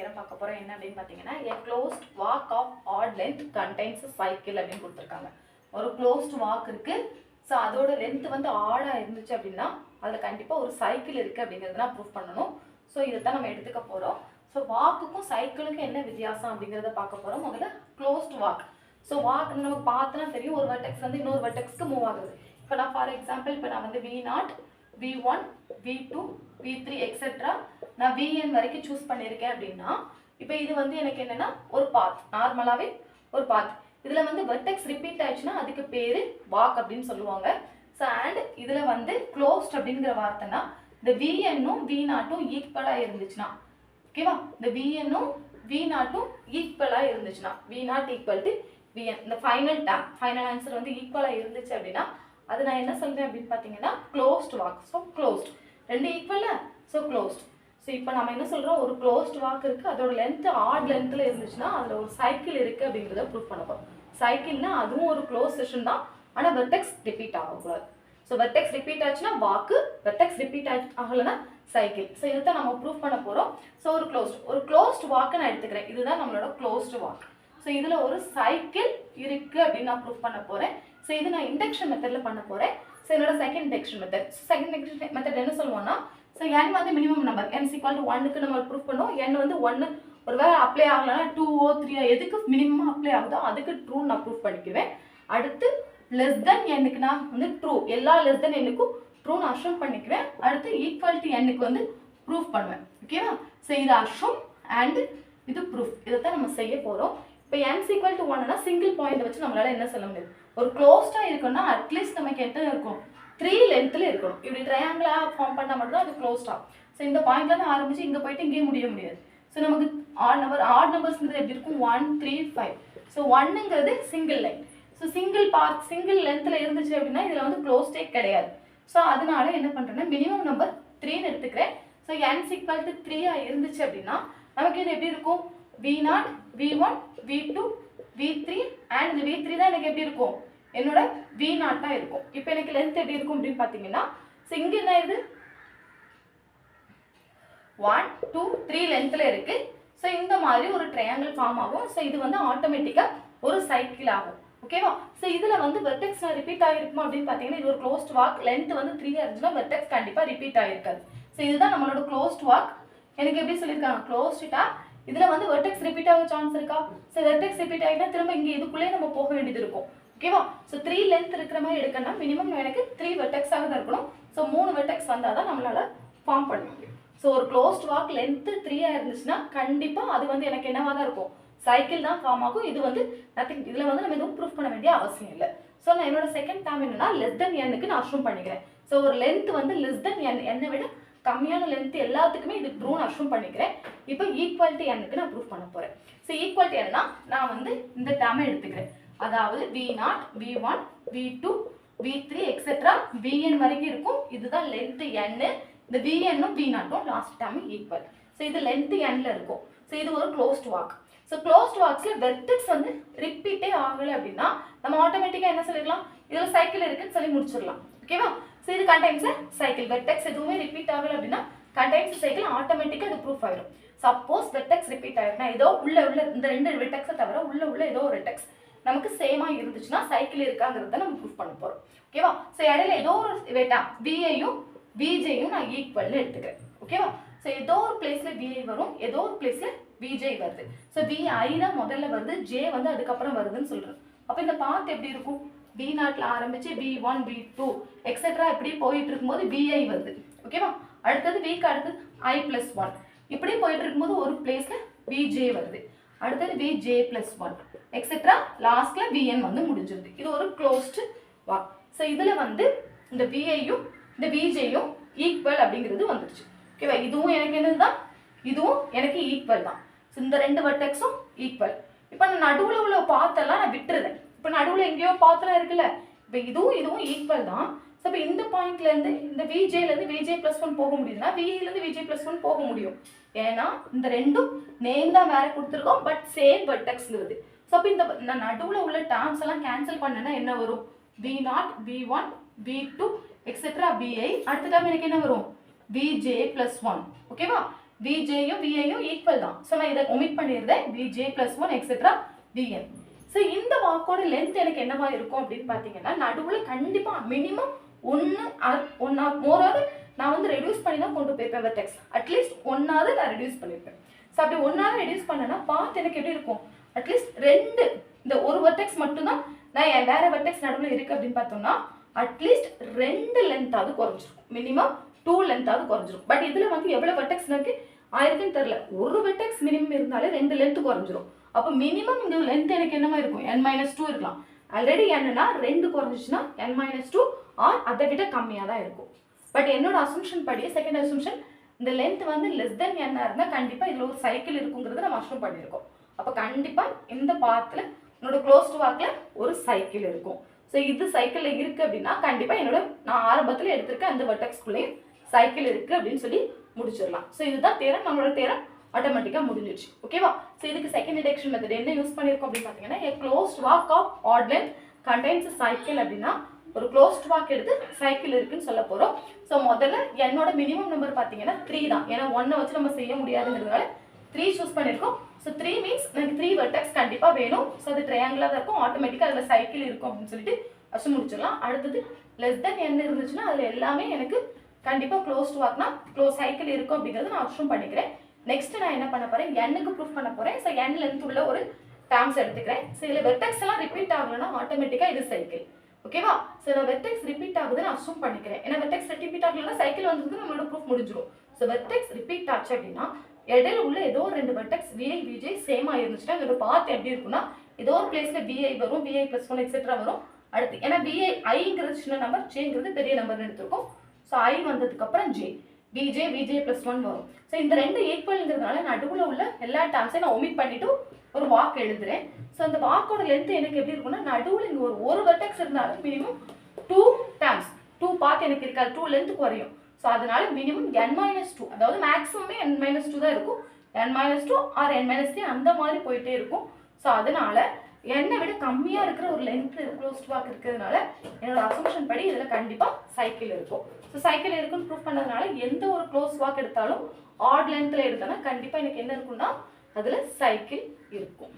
Theorem பார்க்க போறோம். என்ன அப்படின்னு பார்த்தீங்கன்னா, a closed walk of odd length contains a cycle அப்படின்னு கொடுத்துருக்காங்க. ஒரு closed walk இருக்கு. ஸோ அதோட லென்த் வந்து ஆடா இருந்துச்சு அப்படின்னா அதில் கண்டிப்பாக ஒரு சைக்கிள் இருக்குது அப்படிங்கிறதுலாம் ப்ரூவ் பண்ணணும். ஸோ இதை தான் நம்ம எடுத்துக்க போகிறோம். ஸோ வாக்குக்கும் சைக்கிளுக்கும் என்ன வித்தியாசம் அப்படிங்கிறத பார்க்க போகிறோம். முதல்ல க்ளோஸ்ட் வாக். ஸோ வாக் நமக்கு பார்த்தோன்னா தெரியும், ஒரு வெர்டெக்ஸ் வந்து இன்னொரு வெர்டெக்ஸ்க்கு மூவ் ஆகுது. இப்போ நான் ஃபார் எக்ஸாம்பிள் இப்போ நான் வந்து V0, V1, V2, V3 etcetera நான் VN வரைக்கும் சூஸ் பண்ணியிருக்கேன் அப்படின்னா இப்போ இது வந்து எனக்கு என்னென்னா ஒரு பாத், நார்மலாகவே ஒரு பாத். இதில் வந்து வெர்டெக்ஸ் ரிப்பீட் ஆயிடுச்சுன்னா அதுக்கு பேர் வாக் அப்படின்னு சொல்லுவாங்க. ஸோ அண்ட் இதில் வந்து க்ளோஸ்ட் அப்படிங்கிற வார்த்தைனா இந்த VNும் V0ம் ஈக்குவலாக இருந்துச்சுன்னா, ஓகேவா, இந்த VNும் V0ம் ஈக்குவலாக இருந்துச்சுன்னா, V0 ஈக்குவல் டு VN, இந்த ஃபைனல் ஆன்சர் வந்து ஈக்குவலாக இருந்துச்சு அப்படின்னா அது நான் என்ன சொல்கிறேன் அப்படின்னு பார்த்தீங்கன்னா க்ளோஸ்ட் வாக். ஸோ க்ளோஸ்ட் ரெண்டு ஈக்குவல்ல, ஸோ க்ளோஸ்ட். ஸோ இப்போ நம்ம என்ன சொல்கிறோம், ஒரு க்ளோஸ்ட் வாக் இருக்குது, அதோட லென்த்து ஆட் லென்த்தில் இருந்துச்சுன்னா அதில் ஒரு சைக்கிள் இருக்குது அப்படிங்கிறத ப்ரூவ் பண்ண போகிறோம். சைக்கிள்னா அதுவும் ஒரு க்ளோஸ் செஷன் தான், ஆனால் வெர்டெக்ஸ் ரிப்பீட் ஆகக்கூடாது. ஸோ வெர்டெக்ஸ் ரிப்பீட் ஆச்சுன்னா வாக்கு, வெர்டெக்ஸ் ரிப்பீட் ஆகலைன்னா சைக்கிள். ஸோ இதை தான் நம்ம ப்ரூவ் பண்ண போகிறோம். ஸோ ஒரு க்ளோஸ்ட் வாக்கு நான் எடுத்துக்கிறேன், இதுதான் நம்மளோட க்ளோஸ்ட் வாக். ஸோ இதில் ஒரு சைக்கிள் இருக்குது அப்படின்னு நான் ப்ரூவ் பண்ண போகிறேன். ஸோ இது நான் இண்டக்ஷன் மெத்தடில் பண்ண போகிறேன். ஸோ என்னோட second induction method. Second induction method என்ன சொல்லுவோம்னா, ஸோ n வந்து மினிமம் நம்பர், n = 1க்கு நம்ம ப்ரூவ் பண்ணுவோம். n வந்து 1 ஒருவேளை அப்ளை ஆகலைன்னா 2ஓ 3ஓ எதுக்கு மினிமம் அப்ளை ஆகுதோ அதுக்கு ட்ரூ நான் ப்ரூவ் பண்ணிக்குவேன். அடுத்து லெஸ் தென் n-க்கு நான் வந்து ட்ரூ, எல்லா லெஸ் தென் n-க்கும் ட்ரூ நான் அஷ்யூம் பண்ணிக்குவேன். அடுத்து ஈக்குவல் டு n-க்கு வந்து ப்ரூவ் பண்ணுவேன். ஓகேவா? ஸோ இது அஷ்யூம் அண்ட் இது ப்ரூஃப். இதை தான் நம்ம செய்ய போகிறோம். இப்போ n = 1னா சிங்கிள் பாயிண்ட் வச்சு நம்மளால என்ன சொல்ல முடியாது. ஒரு க்ளோஸ்டாக இருக்குன்னா அட்லீஸ்ட் நமக்கு எத்தனை இருக்கும், 3 லென்த்தில் இருக்கணும். இப்படி ட்ரையாங்கிளாக ஃபார்ம் பண்ணால் மட்டும் தான் அது க்ளோஸ்டாக. ஸோ இந்த பாயிண்ட்லேருந்து ஆரம்பிச்சு இங்கே போயிட்டு இங்கேயே முடிய முடியாது. ஸோ நமக்கு ஆட் நம்பர்ஸ்ங்கிறது எப்படி இருக்கும், 1 3 5. ஸோ 1ங்கிறது சிங்கிள் லைன். ஸோ சிங்கிள் லென்த்தில் இருந்துச்சு அப்படின்னா இதில் வந்து க்ளோஸ்டே கிடையாது. ஸோ அதனால என்ன பண்ணுறேன்னா மினிமம் நம்பர் 3ன்னு எடுத்துக்கிறேன். ஸோ n = 3 இருந்துச்சு அப்படின்னா நமக்கு இது எப்படி இருக்கும், V0, V1, V2, V3 and இந்த V3 தான் எனக்கு எப்படி இருக்கும், என்னோட V0 தான் இருக்கும். இப்போ எனக்கு லென்த் எப்படி இருக்கும் அப்படின்னு பார்த்தீங்கன்னா, ஸோ இங்கே என்ன இது 1 2 3 லென்த்தில் இருக்குது. ஸோ இந்த மாதிரி ஒரு ட்ரையாங்கிள் ஃபார்ம் ஆகும். ஸோ இது வந்து ஆட்டோமேட்டிக்காக ஒரு சைக்கிள் ஆகும். ஓகேவா? ஸோ இதில் வந்து வெர்டெக்ஸ் ரிப்பீட் ஆகிருக்குமா அப்படின்னு பார்த்தீங்கன்னா இது ஒரு க்ளோஸ்ட் வாக். லென்த் வந்து 3 இருந்துச்சுன்னா வெர்டெக்ஸ் கண்டிப்பாக ரிப்பீட் ஆகிருக்காது. ஸோ இதுதான் நம்மளோட க்ளோஸ்ட் வாக். எனக்கு எப்படி சொல்லியிருக்காங்க, க்ளோஸ்டா இதில் வந்து வெர்டெக்ஸ் ரிப்பீட் ஆக சான்ஸ் இருக்கா. ஸோ வெர்டெக்ஸ் ரிப்பீட் ஆகிட்டா திரும்ப இங்கே இதுக்குள்ளே நம்ம போக வேண்டியது இருக்கும். ஓகேவா? ஸோ 3 லென்த் இருக்கிற மாதிரி எடுக்கணும்னா மினிமம் எனக்கு 3 வெர்டெக்ஸாக தான் இருக்கணும். ஸோ 3 வெர்டெக்ஸ் வந்தால் தான் நம்மளால ஃபார்ம் பண்ண முடியும். ஸோ ஒரு க்ளோஸ்ட் வாக் லென்த்து 3 இருந்துச்சுன்னா கண்டிப்பாக அது வந்து எனக்கு என்னவாக தான் இருக்கும், சைக்கிள் தான் ஃபார்ம் ஆகும். இது வந்து நத்திங், இதில் வந்து நம்ம எதுவும் ப்ரூஃப் பண்ண வேண்டிய அவசியம் இல்லை. ஸோ நான் என்னோட செகண்ட் டேர்ம் என்னன்னா லெஸ் தென் n-க்கு நான் அஷ்யூம் பண்ணிக்கிறேன். ஸோ ஒரு லென்த் வந்து லெஸ் தென் n-ஐ விட கம்மியான லென்த் எல்லாத்துக்குமே இது ட்ரூன்னு அஷ்யூம் பண்ணிக்கிறேன். இப்போ ஈக்குவல் டு n-க்கு நான் ப்ரூஃப் பண்ண போகிறேன். ஸோ ஈக்குவல் டு n-னா நான் வந்து இந்த டேர்மை எடுத்துக்கிறேன். அதாவது V0, V1, V2, V3 etcetera VN வரைக்கும் இருக்கும். இதுதான் லென்த் n. இந்த VN-ம் V0ம் லாஸ்ட் டேர்ம் ஈக்குவல். ஸோ இது லென்த் n-ல இருக்கும். ஸோ இது ஒரு க்ளோஸ்ட் வாக். ஸோ க்ளோஸ்ட் வாக்ஸில் வெர்டெக்ஸ் வந்து ரிப்பீட்டே ஆகலை அப்படின்னா நம்ம ஆட்டோமேட்டிக்காக என்ன சொல்லிடலாம், இதில் சைக்கிள் இருக்குன்னு சொல்லி முடிச்சிடலாம். ஓகேவா? ஸோ இது கண்டைன்ஸ் சைக்கிள். வெர்டெக்ஸ் எதுவுமே ரிப்பீட் ஆகலை அப்படின்னா கண்டைன்ஸ் சைக்கிள் ஆட்டோமேட்டிக்காக அது ப்ரூஃப் ஆயிடும். சப்போஸ் வெர்டெக்ஸ் ரிப்பீட் ஆகிடுனா ஏதோ உள்ள இந்த 2 வெர்டெக்ஸை தவிர உள்ள ஏதோ ஒரு வெர்டெக்ஸ் நமக்கு சேமாக இருந்துச்சுன்னா சைக்கிள் இருக்காங்கிறத நம்ம ப்ரூஃப் பண்ண போகிறோம். ஓகேவா? ஸோ இடையில ஏதோ ஒரு VI-யும் VJ-யும் நான் ஈக்குவல்னு எடுத்துக்கிறேன். ஓகேவா? ஸோ ஏதோ ஒரு பிளேஸில் VI வரும், ஏதோ ஒரு பிளேஸில் VJ வருது. ஸோ VI தான் முதல்ல வருது, J வந்து அதுக்கப்புறம் வருதுன்னு சொல்கிறேன். அப்போ இந்த பாத் எப்படி இருக்கும், V0ல ஆரம்பிச்சு V1, V2 எக்ஸெட்ரா இப்படி போயிட்டு இருக்கும்போது VI வருது. ஓகேவா? அடுத்தது Vக்கு அடுத்தது I+1 இப்படி போயிட்டு இருக்கும்போது ஒரு பிளேஸில் VJ வருது. அடுத்தது VJ+1 எக்ஸெட்ரா லாஸ்ட்ல VN வந்து முடிஞ்சிருது. இது ஒரு க்ளோஸ்டு வாக். ஸோ இதில் வந்து இந்த VI-யும் இந்த VJ-யும் ஈக்குவல் அப்படிங்கிறது வந்துடுச்சு. ஓகேவா? இதுவும் எனக்கு என்னது தான், இதுவும் எனக்கு ஈக்குவல் தான். ஸோ இந்த 2 வெர்டெக்ஸும் ஈக்குவல். இப்போ நான் நடுவில் உள்ள பாத்தெல்லாம் நான் விட்டுருதேன். இப்போ நடுவில் எங்கேயோ பாத்தெல்லாம் இருக்குல்ல, இப்போ இதுவும் ஈக்குவல் தான். ஸோ இப்போ இந்த பாயிண்ட்லேருந்து இந்த VJ-லேருந்து VJ+1 போக முடியுதுன்னா VI-லேருந்து VJ+1 போக முடியும். ஏன்னா இந்த ரெண்டும் நேம் தான் வேற கொடுத்துருக்கோம், பட் சேம் வெர்டெக்ஸ்ங்கிறது. ஸோ அப்போ இந்த நடுவில் உள்ள டேர்ம்ஸ் எல்லாம் கேன்சல் பண்ணனா என்ன வரும், V0, V1, V2 etcetera VI. அடுத்த டேர்ம் எனக்கு என்ன வரும், VJ+1. ஓகேவா? விஜேயும் விஐயும் ஈக்குவல் தான். ஸோ நான் இதை ஒமிட் பண்ணிடுறேன். VJ plus 1 etcetera VN. So இந்த வாக்கோட லென்த் எனக்கு என்னவா இருக்கும் அப்படின்னு பார்த்தீங்கன்னா, நடுவில் கண்டிப்பாக மினிமம் ஒன் ஆர் மோராவது நான் வந்து ரெடியூஸ் பண்ணி தான் கொண்டு போயிருப்பேன் வெர்டெக்ஸ். அட்லீஸ்ட் ஒன்னாவது நான் ரெடியூஸ் பண்ணியிருப்பேன். ஸோ அப்படி ஒன்னாவது ரெடியூஸ் பண்ணேன்னா பாத் எனக்கு எப்படி இருக்கும், அட்லீஸ்ட் 2 இந்த ஒரு வெர்டெக்ஸ் மட்டும்தான் நான் வேற வெர்டெக்ஸ் நடுவில் இருக்குது அப்படின்னு பார்த்தோம்னா அட்லீஸ்ட் 2 லென்த்தாவது குறைஞ்சிருக்கும். மினிமம் 2 லென்த்தாவது குறைஞ்சிரும். பட் இதில் வந்து எவ்வளோ வெர்டெக்ஸ் எனக்கு ஆயிருக்குன்னு தெரியல. ஒரு வெர்டெக்ஸ் மினிமம் இருந்தாலே 2 லென்த் குறைஞ்சிரும். அப்போ மினிமம் இந்த லென்த் எனக்கு என்னவா இருக்கும், n-2 இருக்கலாம். ஆல்ரெடி என்னன்னா 2 குறைஞ்சிச்சுன்னா n-2 ஆர் அதை விட கம்மியாக தான் இருக்கும். பட் என்னோட அசம்ஷன் படி, செகண்ட் அசம்ஷன், இந்த லென்த் வந்து லெஸ் தென் n இருந்தால் கண்டிப்பாக இதில் ஒரு சைக்கிள் இருக்குங்கிறது நம்ம அசம் பண்ணியிருக்கோம். அப்போ கண்டிப்பாக இந்த பாத்தில் என்னோட க்ளோஸ்டு வாக்கில் ஒரு சைக்கிள் இருக்கும். ஸோ இது சைக்கிளில் இருக்குது அப்படின்னா கண்டிப்பாக நான் ஆரம்பத்தில் எடுத்திருக்க அந்த வெர்டெக்ஸ்குள்ளேயும் சைக்கிள் இருக்குது அப்படின்னு சொல்லி முடிச்சிடலாம். ஸோ இதுதான் தேரம், நம்மளோட தேரம் ஆட்டோமேட்டிக்காக முடிஞ்சிடுச்சு. ஓகேவா? ஸோ இதுக்கு செகண்ட் டிடெக்ஷன் மெத்தட் என்ன யூஸ் பண்ணியிருக்கோம் அப்படின்னு பார்த்தீங்கன்னா, a closed walk of odd length contains a cycle அப்படின்னா ஒரு க்ளோஸ்ட் வாக் எடுத்து சைக்கிள் இருக்குன்னு சொல்ல போகிறோம். ஸோ முதல்ல என்னோட மினிமம் நம்பர் பார்த்தீங்கன்னா 3 தான். ஏன்னா 1 வச்சு நம்ம செய்ய முடியாதுங்கிறதுனால 3 சூஸ் பண்ணியிருக்கோம். ஸோ 3 மீன்ஸ் எனக்கு 3 வெர்டெக்ஸ் கண்டிப்பாக வேணும். ஸோ அது ட்ரையாங்கிளாக தான் இருக்கும். ஆட்டோமேட்டிக்காக அதில் சைக்கிள் இருக்கும் அப்படின்னு சொல்லிட்டு அசம் முடிச்சிடலாம். அடுத்தது லெஸ் தென் n இருந்துச்சுன்னா அதில் எல்லாமே எனக்கு கண்டிப்பாக க்ளோஸ்ட் வாக்னா சைக்கிள் இருக்கும் அப்படிங்கிறது நான் அசம் பண்ணிக்கிறேன். நெக்ஸ்ட் நான் என்ன பண்ண போகிறேன், n-க்கு ப்ரூஃப் பண்ண போகிறேன். ஸோ n லென்த் உள்ள ஒரு டேர்ம்ஸ் எடுத்துக்கிறேன். ஸோ இதில் வெர்டெக்ஸ் எல்லாம் ரிப்பீட் ஆகலைன்னா ஆட்டோமேட்டிக்காக இது சைக்கிள். ஓகேவா? ஸோ நான் வெர்டெக்ஸ் ரிப்பீட் ஆகுதுன்னு அசூம் பண்ணிக்கிறேன். ஏன்னா வெர்டெக்ஸ் ரிப்பீட் ஆகலைன்னா சைக்கிள் வந்ததுக்கு நம்மளோட ப்ரூஃப் முடிஞ்சிடும். ஸோ வெர்டெக்ஸ் ரிப்பீட் ஆச்சு அப்படின்னா இடையில உள்ள ஏதோ 2 வெர்டெக்ஸ் விஐ விஜே சேம் ஆயிருந்துச்சுன்னா இதோட பாத் எப்படி இருக்குன்னா, ஏதோ ஒரு பிளேஸில் விஐ வரும், விஐ ப்ளஸ் 1 எக்ஸெட்ரா வரும். அடுத்து ஏன்னா விஐ ஐங்கிறது சின்ன நம்பர், ஜேங்கிறது பெரிய நம்பர்னு எடுத்துருக்கோம். ஸோ ஐ வந்ததுக்கப்புறம் ஜே, விஜே விஜே ப்ளஸ் 1 வரும். ஸோ இந்த 2 ஈக்குவல்ங்கிறதுனால நடுவில் உள்ள எல்லா டேர்ம்ஸையும் நான் ஒமிட் பண்ணிட்டு ஒரு வாக் எழுதுறேன். ஸோ அந்த வாக்கோட லென்த் எனக்கு எப்படி இருக்குன்னா, நடுவில் இங்கே ஒரு வெர்டெக்ஸ் இருந்தாலும் மினிமம் 2 டேர்ம்ஸ், 2 பார்ட் எனக்கு இருக்காது, 2 லென்த் குறையும். ஸோ அதனால மினிமம் n-2, அதாவது மேக்ஸிமமே n-2 தான் இருக்கும். n-2 ஆர் n-3 அந்த மாதிரி போயிட்டே இருக்கும். ஸோ அதனால என்னை விட கம்மியாக இருக்கிற ஒரு லென்த் க்ளோஸ்ட் வாக் இருக்கிறதுனால என்னோட அசம்ஷன் படி இதில் கண்டிப்பாக சைக்கிள் இருக்கும். ஸோ சைக்கிள் இருக்குன்னு ப்ரூவ் பண்ணதுனால எந்த ஒரு க்ளோஸ் வாக் எடுத்தாலும் ஆட் லென்த்தில் எடுத்தோன்னா கண்டிப்பாக எனக்கு என்ன இருக்குன்னா அதில் சைக்கிள் இருக்கும்.